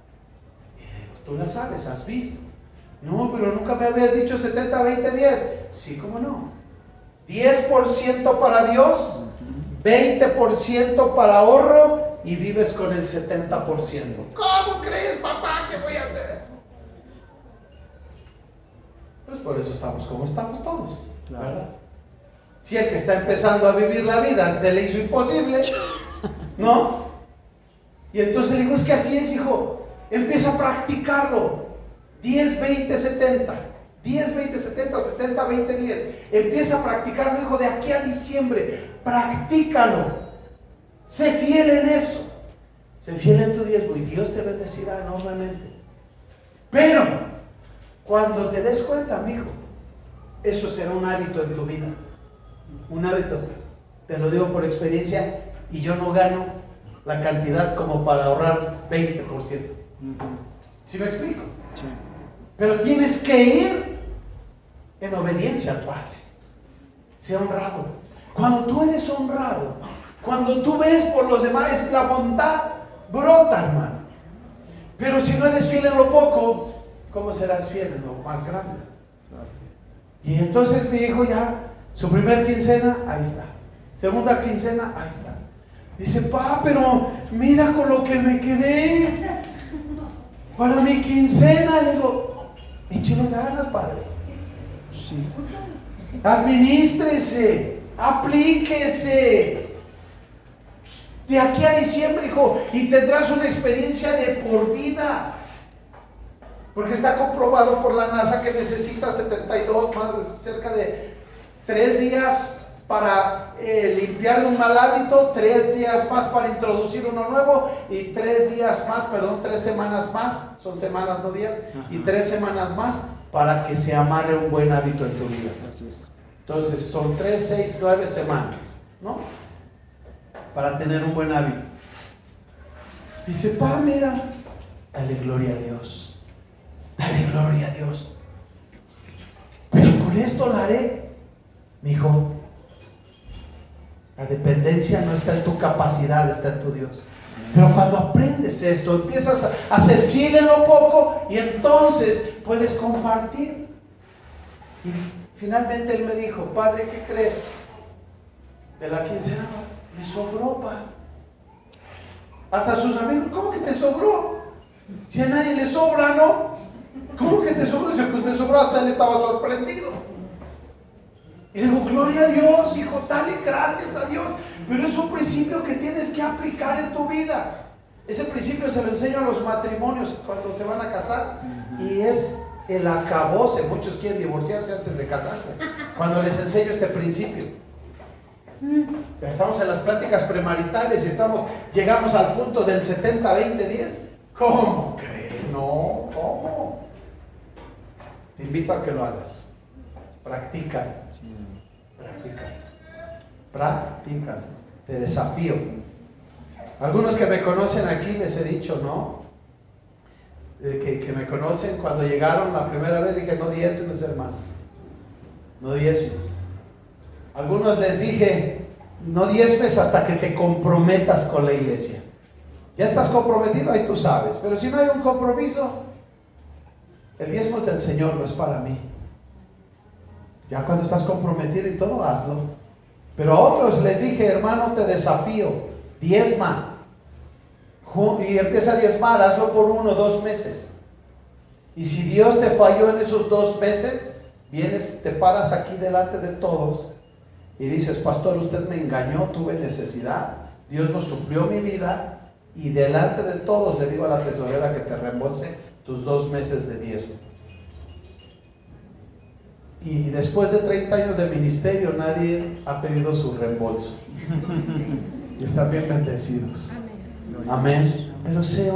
[SPEAKER 2] Tú la sabes, has visto. No, pero nunca me habías dicho 70-20-10. Sí, ¿cómo no? 10% para Dios, 20% para ahorro y vives con el 70%. ¿Cómo crees, papá, que voy a hacer eso? Pues por eso estamos como estamos todos, ¿verdad? Si el que está empezando a vivir la vida se le hizo imposible, ¿no? Y entonces le digo, es que así es, hijo. Empieza a practicarlo. 10, 20, 70. 10, 20, 70, 70, 20, 10. Empieza a practicarlo, hijo, de aquí a diciembre. Practícalo. Sé fiel en eso. Sé fiel en tu diezmo y Dios te bendecirá enormemente. Pero cuando te des cuenta, amigo, eso será un hábito en tu vida. Un hábito. Te lo digo por experiencia, y yo no gano la cantidad como para ahorrar 20%. ¿Sí me explico?
[SPEAKER 1] Sí.
[SPEAKER 2] Pero tienes que ir en obediencia al Padre. Sea honrado. Cuando tú eres honrado, cuando tú ves por los demás, la bondad brota, hermano. Pero si no eres fiel en lo poco, ¿cómo serás fiel en lo más grande? Y entonces mi hijo ya, su primer quincena, ahí está. Segunda quincena, ahí está. Dice, pa, pero mira con lo que me quedé para mi quincena. Le digo, échale ganas, padre.
[SPEAKER 1] Sí.
[SPEAKER 2] Administrese, aplíquese. De aquí a diciembre, hijo, y tendrás una experiencia de por vida. Porque está comprobado por la NASA que necesita 72, más cerca de 3 días para limpiar un mal hábito, 3 días más para introducir uno nuevo, y 3 semanas más, son semanas, no días, y 3 semanas más para que se amarre un buen hábito en tu vida.
[SPEAKER 1] Así es.
[SPEAKER 2] Entonces son 3, 6, 9 semanas, ¿no? Para tener un buen hábito. Dice, pa, mira, dale gloria a Dios, dale gloria a Dios. Pero con esto lo haré, mi hijo. La dependencia no está en tu capacidad, está en tu Dios. Pero cuando aprendes esto, empiezas a ser fiel en lo poco, y entonces puedes compartir. Y finalmente él me dijo, padre, ¿qué crees? De la quincena me sobró, pa. Hasta sus amigos, ¿cómo que te sobró? Si a nadie le sobra, ¿no? ¿Cómo que te sobró? Dice, pues me sobró, hasta él estaba sorprendido. Y digo, gloria a Dios, hijo, dale gracias a Dios. Pero es un principio que tienes que aplicar en tu vida. Ese principio se lo enseño a los matrimonios cuando se van a casar, y es el acabose. Muchos quieren divorciarse antes de casarse cuando les enseño este principio. Ya estamos en las pláticas premaritales y llegamos al punto del 70, 20, 10. ¿Cómo crees? No, ¿cómo? Te invito a que lo hagas. Practícalo. Practícalo. Te desafío. Algunos que me conocen aquí les he dicho, ¿no? Que me conocen, cuando llegaron la primera vez dije, no diezmes, hermano. No diezmes. Algunos les dije, no diezmes hasta que te comprometas con la iglesia. Ya estás comprometido, ahí tú sabes. Pero si no hay un compromiso, el diezmo es del Señor, no es para mí. Ya cuando estás comprometido y todo, hazlo. Pero a otros les dije, hermano, te desafío, diezma. Y empieza a diezmar, hazlo por 1 o 2 meses. Y si Dios te falló en esos 2 meses, vienes, te paras aquí delante de todos y dices, pastor, usted me engañó, tuve necesidad, Dios no suplió mi vida, y delante de todos le digo a la tesorera que te reembolse tus 2 meses de diezmo. Y después de 30 años de ministerio, nadie ha pedido su reembolso. Y están bien bendecidos. Amén. Pero sea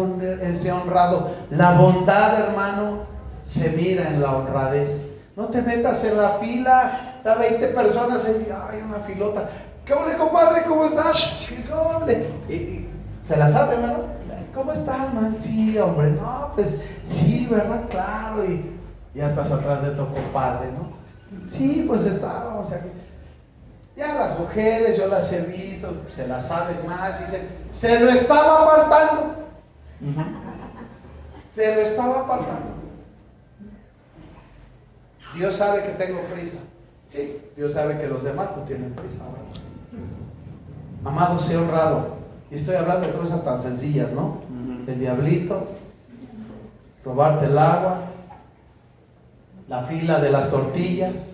[SPEAKER 2] honrado. La bondad, hermano, se mira en la honradez. No te metas en la fila, da 20 personas y ay, una filota. ¿Qué ole, compadre? ¿Cómo estás? ¿Qué ole? Y se la sabe, ¿verdad? ¿Cómo estás, man? Sí, hombre, no, pues sí, ¿verdad? Claro. Y ya estás atrás de tu compadre, ¿no? Sí, pues estábamos aquí. Ya las mujeres, yo las he visto, se las saben más, y se lo estaba apartando. Se lo estaba apartando. Dios sabe que tengo prisa. Sí, Dios sabe que los demás no tienen prisa ahora. Amado, sea honrado. Y estoy hablando de cosas tan sencillas, ¿no? El diablito, robarte el agua, la fila de las tortillas.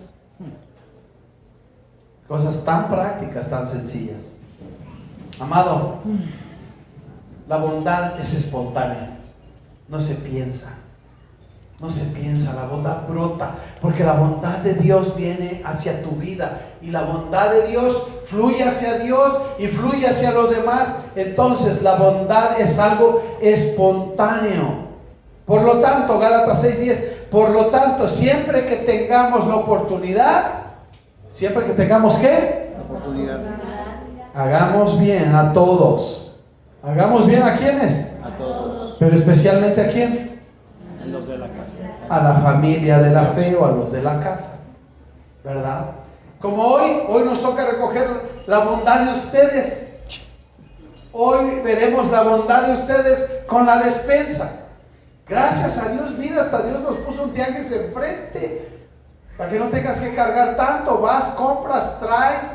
[SPEAKER 2] Cosas tan prácticas, tan sencillas. Amado, la bondad es espontánea, no se piensa. No se piensa, la bondad brota, porque la bondad de Dios viene hacia tu vida y la bondad de Dios fluye hacia Dios y fluye hacia los demás. Entonces la bondad es algo espontáneo. Por lo tanto, Gálatas 6:10, por lo tanto, siempre que tengamos la oportunidad, siempre que tengamos ¿qué?
[SPEAKER 1] La oportunidad.
[SPEAKER 2] Hagamos bien a todos. ¿Hagamos bien a quiénes?
[SPEAKER 1] A todos.
[SPEAKER 2] Pero especialmente a quién?
[SPEAKER 1] A los de la casa.
[SPEAKER 2] A la familia de la fe o a los de la casa, ¿verdad? Como hoy nos toca recoger la bondad de ustedes. Hoy veremos la bondad de ustedes con la despensa. Gracias a Dios, mira, hasta Dios nos puso un tianguis enfrente para que no tengas que cargar tanto. Vas, compras, traes,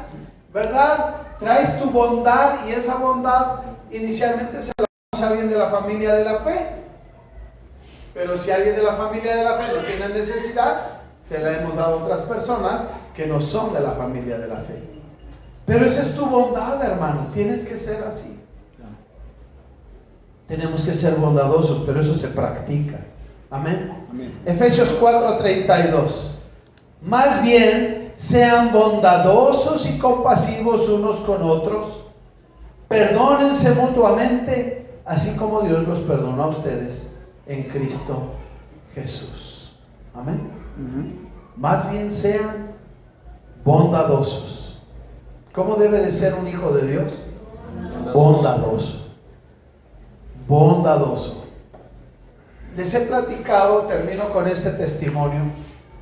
[SPEAKER 2] ¿verdad? Traes tu bondad y esa bondad inicialmente se la damos a alguien de la familia de la fe. Pero si alguien de la familia de la fe no tiene necesidad, se la hemos dado a otras personas que no son de la familia de la fe. Pero esa es tu bondad, hermano. Tienes que ser así. Tenemos que ser bondadosos, pero eso se practica. Amén.
[SPEAKER 1] Amén.
[SPEAKER 2] Efesios 4:32. Más bien, sean bondadosos y compasivos unos con otros. Perdónense mutuamente, así como Dios los perdonó a ustedes en Cristo Jesús. Amén. Más bien sean bondadosos. ¿Cómo debe de ser un hijo de Dios? Bondadoso. Bondadoso. Les he platicado, termino con este testimonio.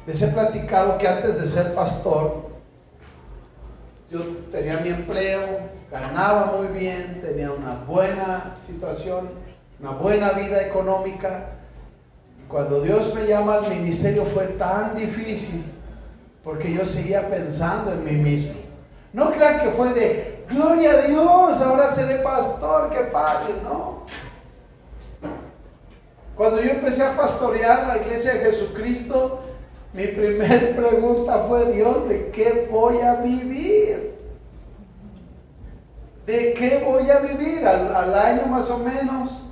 [SPEAKER 2] Les he platicado que antes de ser pastor, yo tenía mi empleo, ganaba muy bien, tenía una buena situación, una buena vida económica. Y cuando Dios me llama al ministerio fue tan difícil, porque yo seguía pensando en mí mismo. No crean que fue de, gloria a Dios, ahora seré pastor, qué padre, no. Cuando yo empecé a pastorear la iglesia de Jesucristo, mi primer pregunta fue, Dios, ¿de qué voy a vivir? ¿De qué voy a vivir? Al año más o menos,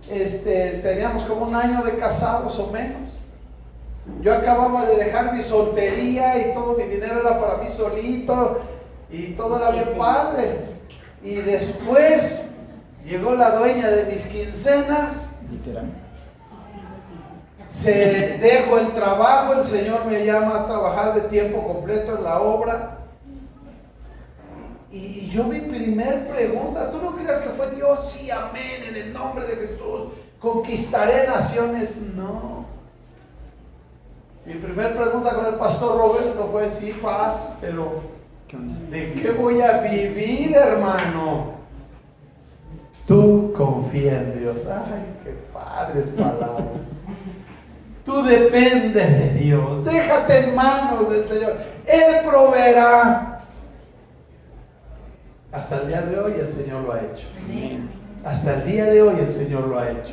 [SPEAKER 2] teníamos como un año de casados o menos. Yo acababa de dejar mi soltería y todo mi dinero era para mí solito y todo era bien padre. Y después llegó la dueña de mis quincenas.
[SPEAKER 1] Literal.
[SPEAKER 2] Dejo el trabajo, el Señor me llama a trabajar de tiempo completo en la obra. Y yo mi primer pregunta, ¿tú no creas que fue Dios? Sí, amén, en el nombre de Jesús, conquistaré naciones. No. Mi primer pregunta con el pastor Roberto fue, sí, paz, pero ¿de qué voy a vivir, hermano? Tú confía en Dios. Ay, qué padres palabras. Tú dependes de Dios, déjate en manos del Señor, Él proveerá. Hasta el día de hoy el Señor lo ha hecho.
[SPEAKER 1] Amén.
[SPEAKER 2] Hasta el día de hoy el Señor lo ha hecho.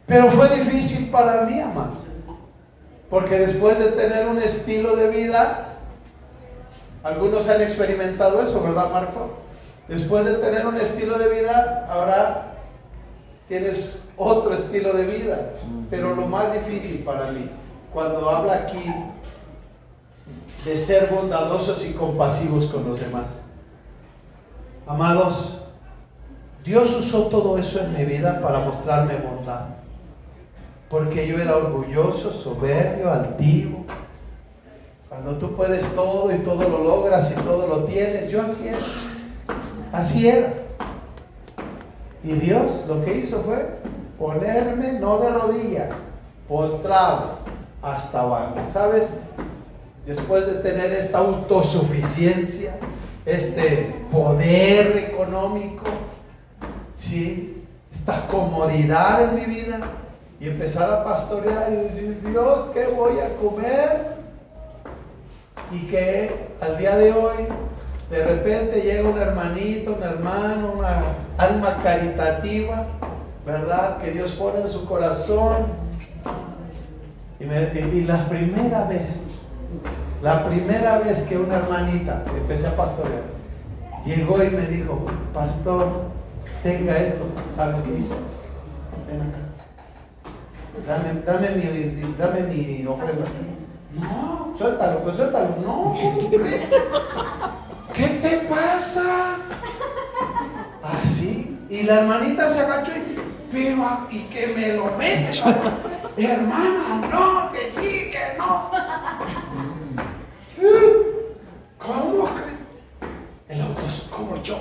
[SPEAKER 2] Pero fue difícil para mí, amado, porque después de tener un estilo de vida, algunos han experimentado eso, ¿verdad, Marco? Después de tener un estilo de vida, ahora tienes otro estilo de vida. Pero lo más difícil para mí, cuando habla aquí de ser bondadosos y compasivos con los demás. Amados, Dios usó todo eso en mi vida para mostrarme bondad. Porque yo era orgulloso, soberbio, altivo. Cuando tú puedes todo y todo lo logras y todo lo tienes, yo así era. Así era. Y Dios lo que hizo fue ponerme no de rodillas, postrado hasta abajo. ¿Sabes? Después de tener esta autosuficiencia, este poder económico, ¿sí? Esta comodidad en mi vida, y empezar a pastorear y decir, Dios, ¿qué voy a comer? Y que al día de hoy de repente llega un hermanito, un hermano, una alma caritativa, ¿verdad? Que Dios pone en su corazón. Y la primera vez que una hermanita, empecé a pastorear, llegó y me dijo, pastor, tenga esto. ¿Sabes qué hice? Ven acá. dame mi ofrenda. No, suéltalo, pues suéltalo. No, ¿qué te pasa? Así. Y la hermanita se agachó y que me lo mete. Hermana, no, que sí, que no. ¿Cómo crees? Como yo,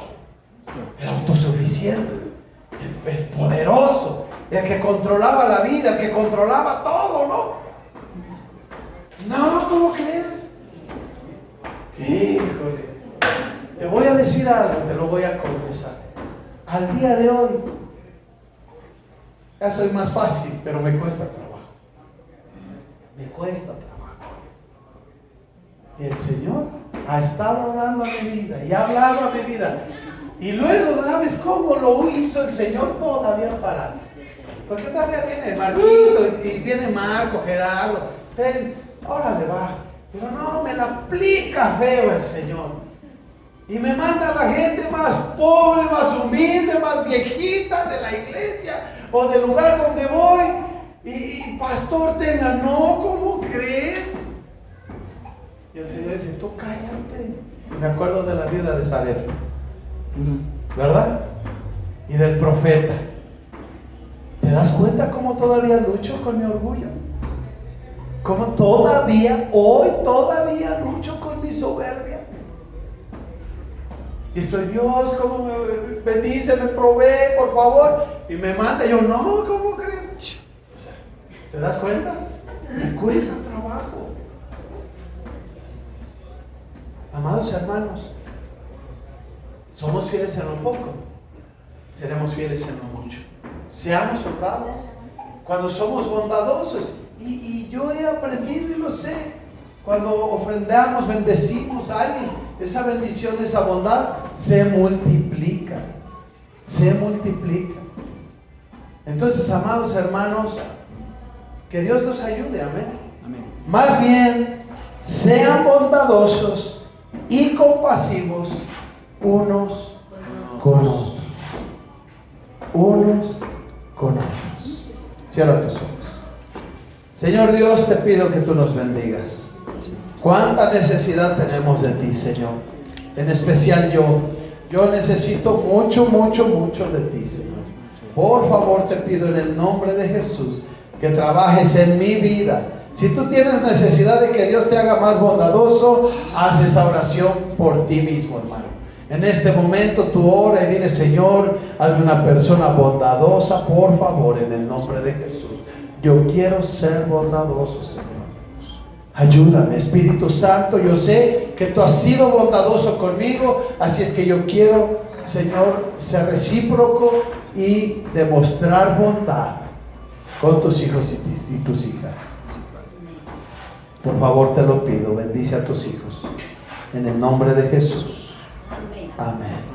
[SPEAKER 2] el autosuficiente, el poderoso, el que controlaba la vida, el que controlaba todo, ¿no? No, ¿cómo crees? Híjole, te voy a decir algo, te lo voy a confesar. Al día de hoy, ya soy más fácil, pero me cuesta trabajo. Me cuesta trabajo. Y el Señor ha estado hablando a mi vida y ha hablado a mi vida. Y luego, ¿sabes cómo lo hizo el Señor todavía para mí? Porque todavía viene Marquito y viene Marco, Gerardo. Órale, va. Pero no, me la aplica feo el Señor. Y me manda a la gente más pobre, más humilde, más viejita de la iglesia o del lugar donde voy. Y pastor, no, ¿cómo crees? Y el Señor dice, tú cállate. Y me acuerdo de la viuda de Sarepta, ¿verdad? Y del profeta. ¿Te das cuenta cómo todavía lucho con mi orgullo? ¿Cómo todavía, hoy todavía lucho con mi soberbia? Y estoy, Dios, ¿cómo me bendice, me provee, por favor? Y me manda, y yo, no, ¿cómo crees? ¿Te das cuenta? Me cuesta trabajo. Amados hermanos, somos fieles en lo poco, seremos fieles en lo mucho. Seamos honrados cuando somos bondadosos. Y yo he aprendido y lo sé. Cuando ofrendamos, bendecimos a alguien, esa bendición, esa bondad se multiplica. Se multiplica. Entonces, amados hermanos, que Dios nos ayude, amén.
[SPEAKER 1] Amén.
[SPEAKER 2] Más bien, sean bondadosos y compasivos unos con otros. Unos con otros. Cierra tus ojos. Señor Dios, te pido que tú nos bendigas. Cuánta necesidad tenemos de ti, Señor. En especial yo necesito mucho, mucho, mucho de ti, Señor. Por favor, te pido en el nombre de Jesús que trabajes en mi vida. Si tú tienes necesidad de que Dios te haga más bondadoso, haz esa oración por ti mismo, hermano. En este momento tú ora y dile, Señor, hazme una persona bondadosa, por favor, en el nombre de Jesús. Yo quiero ser bondadoso, Señor. Ayúdame, Espíritu Santo. Yo sé que tú has sido bondadoso conmigo, así es que yo quiero, Señor, ser recíproco y demostrar bondad con tus hijos y tus hijas. Por favor, te lo pido. Bendice a tus hijos. En el nombre de Jesús. Amén.